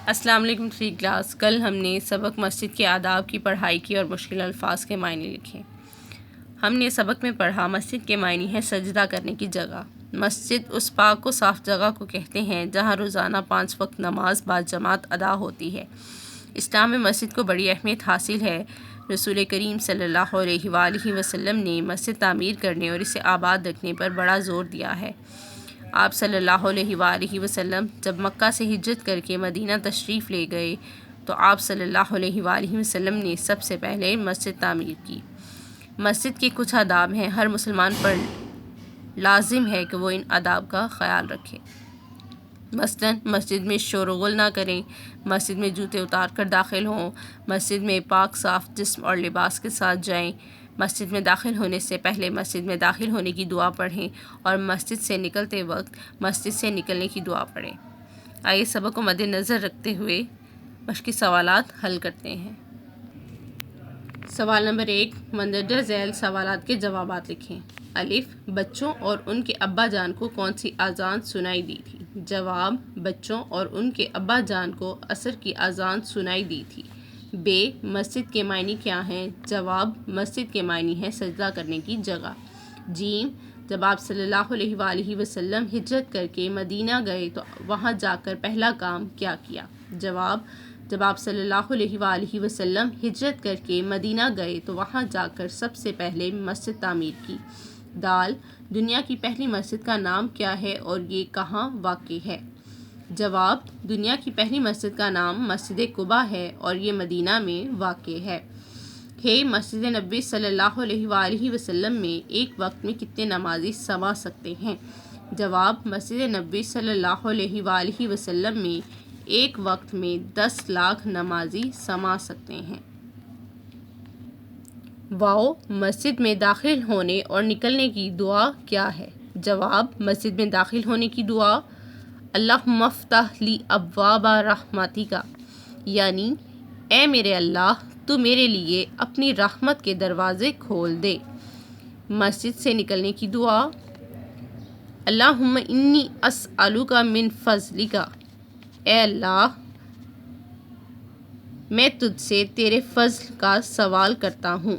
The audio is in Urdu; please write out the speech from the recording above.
السلام علیکم 3 کلاس۔ کل ہم نے سبق مسجد کے آداب کی پڑھائی کی اور مشکل الفاظ کے معنی لکھے۔ ہم نے سبق میں پڑھا مسجد کے معنی ہے سجدہ کرنے کی جگہ۔ مسجد اس پاک و صاف جگہ کو کہتے ہیں جہاں روزانہ 5 وقت نماز باجماعت ادا ہوتی ہے۔ اسلام میں مسجد کو بڑی اہمیت حاصل ہے۔ رسول کریم صلی اللہ علیہ وآلہ وسلم نے مسجد تعمیر کرنے اور اسے آباد رکھنے پر بڑا زور دیا ہے۔ آپ صلی اللہ علیہ وآلہ وسلم جب مکہ سے ہجرت کر کے مدینہ تشریف لے گئے تو آپ صلی اللہ علیہ وآلہ وسلم نے سب سے پہلے مسجد تعمیر کی۔ مسجد کے کچھ آداب ہیں، ہر مسلمان پر لازم ہے کہ وہ ان آداب کا خیال رکھے۔ مثلاً مسجد میں شور و غل نہ کریں، مسجد میں جوتے اتار کر داخل ہوں، مسجد میں پاک صاف جسم اور لباس کے ساتھ جائیں، مسجد میں داخل ہونے سے پہلے مسجد میں داخل ہونے کی دعا پڑھیں اور مسجد سے نکلتے وقت مسجد سے نکلنے کی دعا پڑھیں۔ آئیے سبق کو مد نظر رکھتے ہوئے مشقی سوالات حل کرتے ہیں۔ سوال نمبر 1، مندرجہ ذیل سوالات کے جوابات لکھیں۔ الف، بچوں اور ان کے ابا جان کو کون سی اذان سنائی دی تھی؟ جواب، بچوں اور ان کے ابا جان کو عصر کی اذان سنائی دی تھی۔ ب، مسجد کے معنی کیا ہیں؟ جواب، مسجد کے معنی ہے سجدہ کرنے کی جگہ۔ ج، جب آپ صلی اللہ علیہ وآلہ وسلم ہجرت کر کے مدینہ گئے تو وہاں جا کر پہلا کام کیا کیا؟ جواب، جب آپ صلی اللہ علیہ وآلہ وسلم ہجرت کر کے مدینہ گئے تو وہاں جا کر سب سے پہلے مسجد تعمیر کی۔ د، دنیا کی پہلی مسجد کا نام کیا ہے اور یہ کہاں واقع ہے؟ جواب، دنیا کی پہلی مسجد کا نام مسجد قباء ہے اور یہ مدینہ میں واقع ہے۔ ح، مسجد نبوی صلی اللہ علیہ وآلہ وسلم میں ایک وقت میں کتنے نمازی سما سکتے ہیں؟ جواب، مسجد نبوی صلی اللہ علیہ وآلہ وسلم میں ایک وقت میں 10 لاکھ نمازی سما سکتے ہیں۔ واو، مسجد میں داخل ہونے اور نکلنے کی دعا کیا ہے؟ جواب، مسجد میں داخل ہونے کی دعا اللہم افتح لی ابواب رحمتک، یعنی اے میرے اللہ تو میرے لیے اپنی رحمت کے دروازے کھول دے۔ مسجد سے نکلنے کی دعا اللہم انی اسألک من فضلک، اے اللہ میں تجھ سے تیرے فضل کا سوال کرتا ہوں۔